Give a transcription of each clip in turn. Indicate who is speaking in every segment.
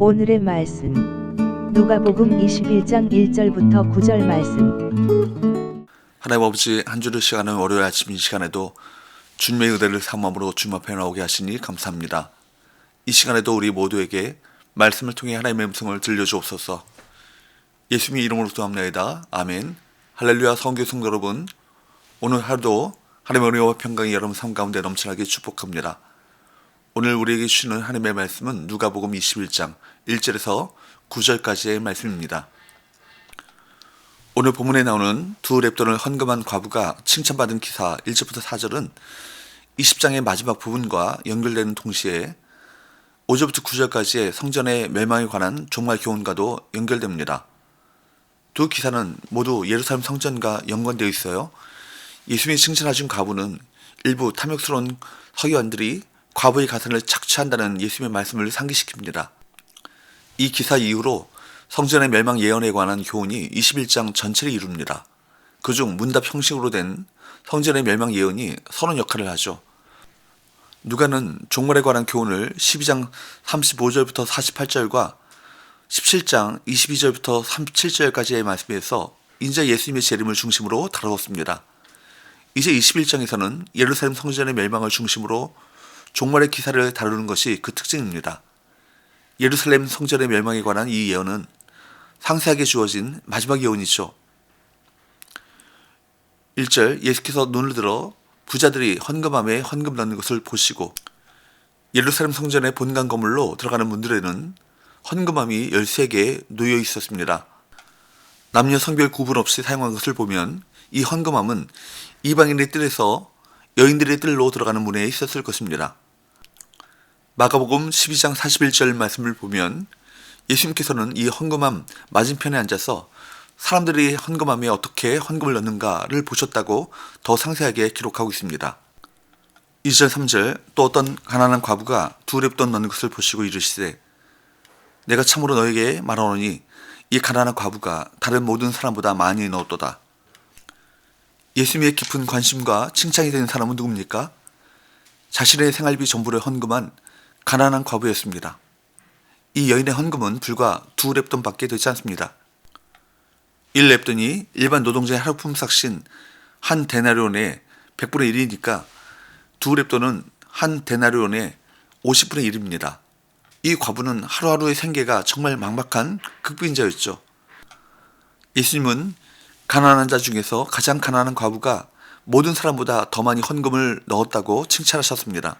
Speaker 1: 오늘의 말씀 누가복음 21장 1절부터 9절 말씀.
Speaker 2: 하나님 아버지, 한 주를 시간은 월요일 아침 이 시간에도 주님의 은혜를 삼음으로 주님 앞에 나오게 하시니 감사합니다. 이 시간에도 우리 모두에게 말씀을 통해 하나님의 음성을 들려주옵소서. 예수님의 이름으로 기도합니다. 아멘. 할렐루야. 성교 성도 여러분, 오늘 하루도 하나님의 은혜와 평강이 여러분 삶 가운데 넘쳐나게 축복합니다. 오늘 우리에게 주시는 하나님의 말씀은 누가복음 21장 1절에서 9절까지의 말씀입니다. 오늘 본문에 나오는 두 랩돈을 헌금한 과부가 칭찬받은 기사 1절부터 4절은 20장의 마지막 부분과 연결되는 동시에 5절부터 9절까지의 성전의 멸망에 관한 종말 교훈과도 연결됩니다. 두 기사는 모두 예루살렘 성전과 연관되어 있어요. 예수님이 칭찬하신 과부는 일부 탐욕스러운 서기관들이 과부의 가산을 착취한다는 예수님의 말씀을 상기시킵니다. 이 기사 이후로 성전의 멸망 예언에 관한 교훈이 21장 전체를 이룹니다. 그중 문답 형식으로 된 성전의 멸망 예언이 선언 역할을 하죠. 누가는 종말에 관한 교훈을 12장 35절부터 48절과 17장 22절부터 37절까지의 말씀에서 인자 예수님의 재림을 중심으로 다루었습니다. 이제 21장에서는 예루살렘 성전의 멸망을 중심으로 종말의 기사를 다루는 것이 그 특징입니다. 예루살렘 성전의 멸망에 관한 이 예언은 상세하게 주어진 마지막 예언이죠. 1절, 예수께서 눈을 들어 부자들이 헌금함에 헌금 넣는 것을 보시고 예루살렘 성전의 본관 건물로 들어가는 문들에는 헌금함이 13개 놓여 있었습니다. 남녀 성별 구분 없이 사용한 것을 보면 이 헌금함은 이방인의 뜰에서 여인들의 뜰로 들어가는 문에 있었을 것입니다. 마가복음 12장 41절 말씀을 보면 예수님께서는 이 헌금함 맞은편에 앉아서 사람들이 헌금함에 어떻게 헌금을 넣는가를 보셨다고 더 상세하게 기록하고 있습니다. 2절 3절, 또 어떤 가난한 과부가 두 렙돈 넣는 것을 보시고 이르시되 내가 참으로 너에게 말하노니 이 가난한 과부가 다른 모든 사람보다 많이 넣었도다. 예수님의 깊은 관심과 칭찬이 되는 사람은 누굽니까? 자신의 생활비 전부를 헌금한 가난한 과부였습니다. 이 여인의 헌금은 불과 2렙돈밖에 되지 않습니다. 1렙돈이 일반 노동자의 하루품 삭신 한 데나리온의 100분의 1이니까 2렙돈은 한 데나리온의 50분의 1입니다. 이 과부는 하루하루의 생계가 정말 막막한 극빈자였죠. 예수님은 가난한 자 중에서 가장 가난한 과부가 모든 사람보다 더 많이 헌금을 넣었다고 칭찬하셨습니다.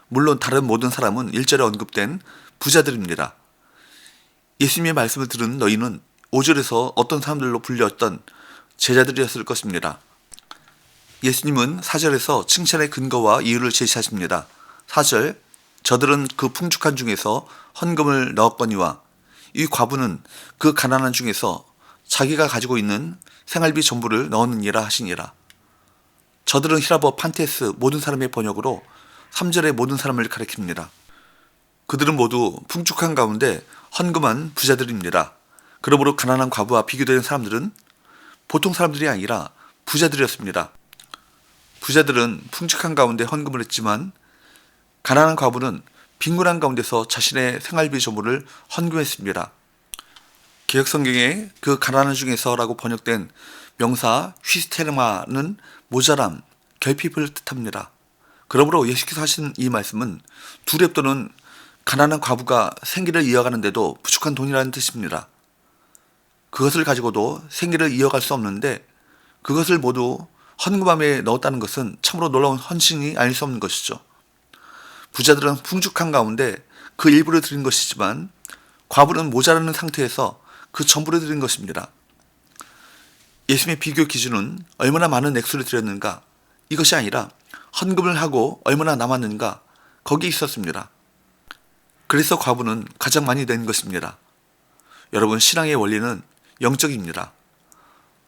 Speaker 2: 물론 다른 모든 사람은 1절에 언급된 부자들입니다. 예수님의 말씀을 들은 너희는 5절에서 어떤 사람들로 불렸던 제자들이었을 것입니다. 예수님은 4절에서 칭찬의 근거와 이유를 제시하십니다. 4절, 저들은 그 풍족한 중에서 헌금을 넣었거니와 이 과부는 그 가난한 중에서 자기가 가지고 있는 생활비 전부를 넣었느니라 하시니라. 저들은 히라버 판테스 모든 사람의 번역으로 3절의 모든 사람을 가리킵니다. 그들은 모두 풍족한 가운데 헌금한 부자들입니다. 그러므로 가난한 과부와 비교되는 사람들은 보통 사람들이 아니라 부자들이었습니다. 부자들은 풍족한 가운데 헌금을 했지만 가난한 과부는 빈곤한 가운데서 자신의 생활비 전부를 헌금했습니다. 개혁성경에 그 가난한 중에서라고 번역된 명사 휘스테르마는 모자람, 결핍을 뜻합니다. 그러므로 예수께서 하신 이 말씀은 2렙돈은 가난한 과부가 생계를 이어가는데도 부족한 돈이라는 뜻입니다. 그것을 가지고도 생계를 이어갈 수 없는데 그것을 모두 헌금함에 넣었다는 것은 참으로 놀라운 헌신이 아닐 수 없는 것이죠. 부자들은 풍족한 가운데 그 일부를 드린 것이지만 과부는 모자라는 상태에서 그 전부를 드린 것입니다. 예수님의 비교 기준은 얼마나 많은 액수를 드렸는가, 이것이 아니라 헌금을 하고 얼마나 남았는가, 거기에 있었습니다. 그래서 과부는 가장 많이 낸 것입니다. 여러분, 신앙의 원리는 영적입니다.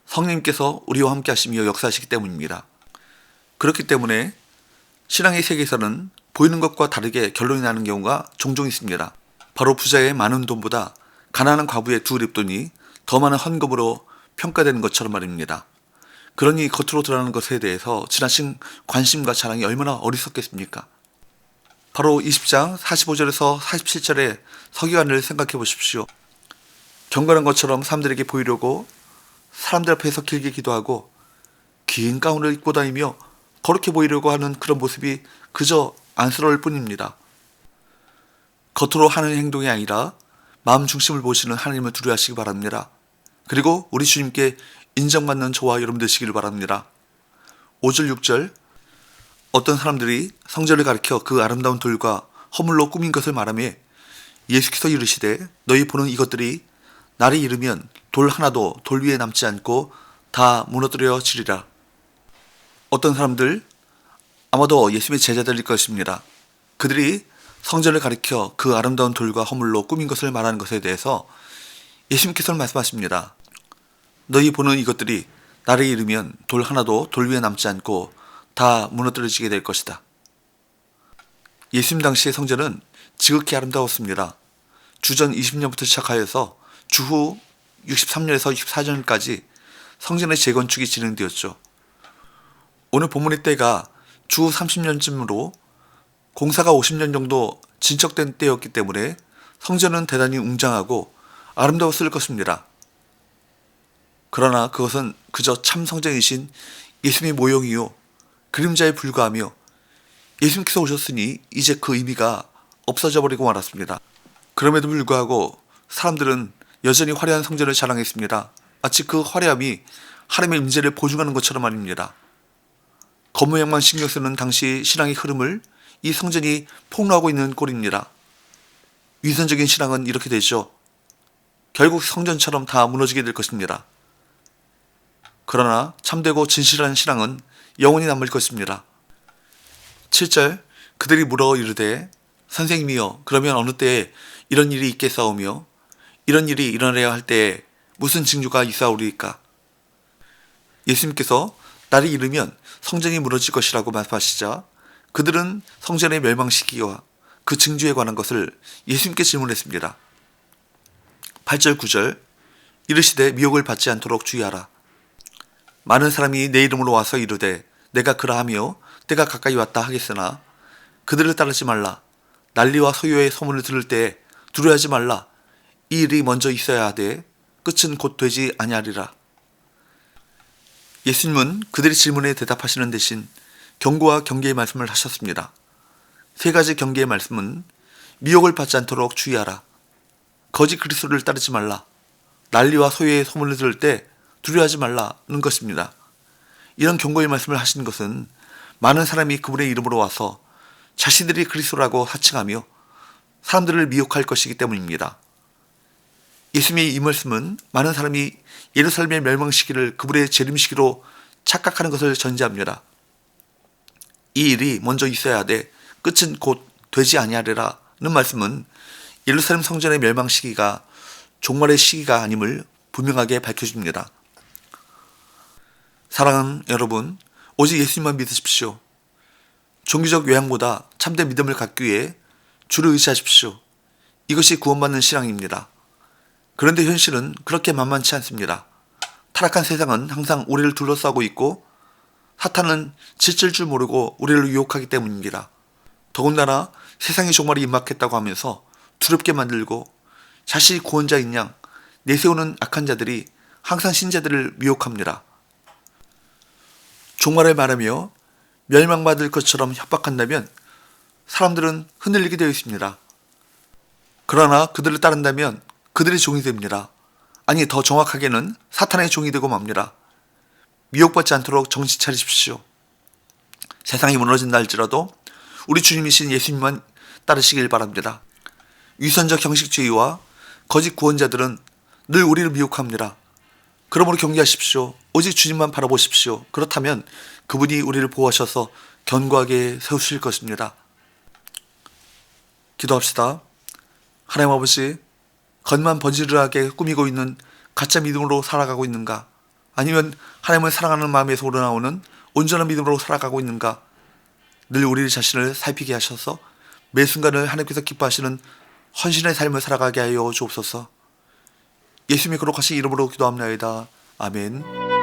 Speaker 2: 성령님께서 우리와 함께 하시며 역사하시기 때문입니다. 그렇기 때문에 신앙의 세계에서는 보이는 것과 다르게 결론이 나는 경우가 종종 있습니다. 바로 부자의 많은 돈보다 가난한 과부의 2렙돈이 더 많은 헌금으로 평가되는 것처럼 말입니다. 그러니 겉으로 드러나는 것에 대해서 지나친 관심과 자랑이 얼마나 어리석겠습니까? 바로 20장 45절에서 47절의 서기관을 생각해 보십시오. 경건한 것처럼 사람들에게 보이려고 사람들 앞에서 길게 기도하고 긴 가운을 입고 다니며 거룩해 보이려고 하는 그런 모습이 그저 안쓰러울 뿐입니다. 겉으로 하는 행동이 아니라 마음 중심을 보시는 하나님을 두려워하시기 바랍니다. 그리고 우리 주님께 인정받는 저와 여러분 되시기를 바랍니다. 5절 6절 어떤 사람들이 성전을 가리켜 그 아름다운 돌과 허물로 꾸민 것을 말하며 예수께서 이르시되 너희 보는 이것들이 날이 이르면 돌 하나도 돌 위에 남지 않고 다 무너뜨려지리라. 어떤 사람들 아마도 예수님의 제자들일 것입니다. 그들이 성전을 가리켜 그 아름다운 돌과 허물로 꾸민 것을 말하는 것에 대해서 예수님께서는 말씀하십니다. 너희 보는 이것들이 날이 이르면 돌 하나도 돌 위에 남지 않고 다 무너뜨려지게 될 것이다. 예수님 당시의 성전은 지극히 아름다웠습니다. 주전 20년부터 시작하여서 주후 63년에서 64년까지 성전의 재건축이 진행되었죠. 오늘 본문의 때가 주후 30년쯤으로 공사가 50년 정도 진척된 때였기 때문에 성전은 대단히 웅장하고 아름다웠을 것입니다. 그러나 그것은 그저 참 성전이신 예수님의 모형이요 그림자에 불과하며 예수님께서 오셨으니 이제 그 의미가 없어져 버리고 말았습니다. 그럼에도 불구하고 사람들은 여전히 화려한 성전을 자랑했습니다. 마치 그 화려함이 하나님의 임재를 보증하는 것처럼 말입니다. 겉모양만 신경 쓰는 당시 신앙의 흐름을 이 성전이 폭로하고 있는 꼴입니다. 위선적인 신앙은 이렇게 되죠. 결국 성전처럼 다 무너지게 될 것입니다. 그러나 참되고 진실한 신앙은 영원히 남을 것입니다. 7절 그들이 물어 이르되 선생님이여 그러면 어느 때에 이런 일이 있겠사오며 이런 일이 일어나야 할 때에 무슨 징조가 있사오리이까. 예수님께서 날이 이르면 성전이 무너질 것이라고 말씀하시자 그들은 성전의 멸망 시기와 그 징조에 관한 것을 예수님께 질문했습니다. 8절 9절 이르시되 미혹을 받지 않도록 주의하라. 많은 사람이 내 이름으로 와서 이르되 내가 그라하며 때가 가까이 왔다 하겠으나 그들을 따르지 말라. 난리와 소요의 소문을 들을 때에 두려워하지 말라. 이 일이 먼저 있어야 하되 끝은 곧 되지 아니하리라. 예수님은 그들의 질문에 대답하시는 대신 경고와 경계의 말씀을 하셨습니다. 세 가지 경계의 말씀은 미혹을 받지 않도록 주의하라. 거짓 그리스도를 따르지 말라. 난리와 소요의 소문을 들을 때 두려워하지 말라는 것입니다. 이런 경고의 말씀을 하신 것은 많은 사람이 그분의 이름으로 와서 자신들이 그리스도라고 하칭하며 사람들을 미혹할 것이기 때문입니다. 예수님의 이 말씀은 많은 사람이 예루살렘의 멸망 시기를 그분의 재림 시기로 착각하는 것을 전제합니다. 이 일이 먼저 있어야 하되 끝은 곧 되지 아니하리라는 말씀은 예루살렘 성전의 멸망 시기가 종말의 시기가 아님을 분명하게 밝혀줍니다. 사랑하는 여러분, 오직 예수님만 믿으십시오. 종교적 외양보다 참된 믿음을 갖기 위해 주를 의지하십시오. 이것이 구원받는 신앙입니다. 그런데 현실은 그렇게 만만치 않습니다. 타락한 세상은 항상 우리를 둘러싸고 있고 사탄은 지칠 줄 모르고 우리를 유혹하기 때문입니다. 더군다나 세상의 종말이 임박했다고 하면서 두렵게 만들고 자신이 구원자인 양 내세우는 악한 자들이 항상 신자들을 미혹합니다. 종말을 말하며 멸망받을 것처럼 협박한다면 사람들은 흔들리게 되어 있습니다. 그러나 그들을 따른다면 그들의 종이 됩니다. 아니 더 정확하게는 사탄의 종이 되고 맙니다. 미혹받지 않도록 정신 차리십시오. 세상이 무너진다 할지라도 우리 주님이신 예수님만 따르시길 바랍니다. 위선적 형식주의와 거짓 구원자들은 늘 우리를 미혹합니다. 그러므로 경계하십시오. 오직 주님만 바라보십시오. 그렇다면 그분이 우리를 보호하셔서 견고하게 세우실 것입니다. 기도합시다. 하나님 아버지, 겉만 번지르르하게 꾸미고 있는 가짜 믿음으로 살아가고 있는가? 아니면 하나님을 사랑하는 마음에서 우러나오는 온전한 믿음으로 살아가고 있는가? 늘 우리 자신을 살피게 하셔서 매 순간을 하나님께서 기뻐하시는 헌신의 삶을 살아가게 하여 주옵소서. 예수님의 거룩하신 이름으로 기도합나이다. 아멘.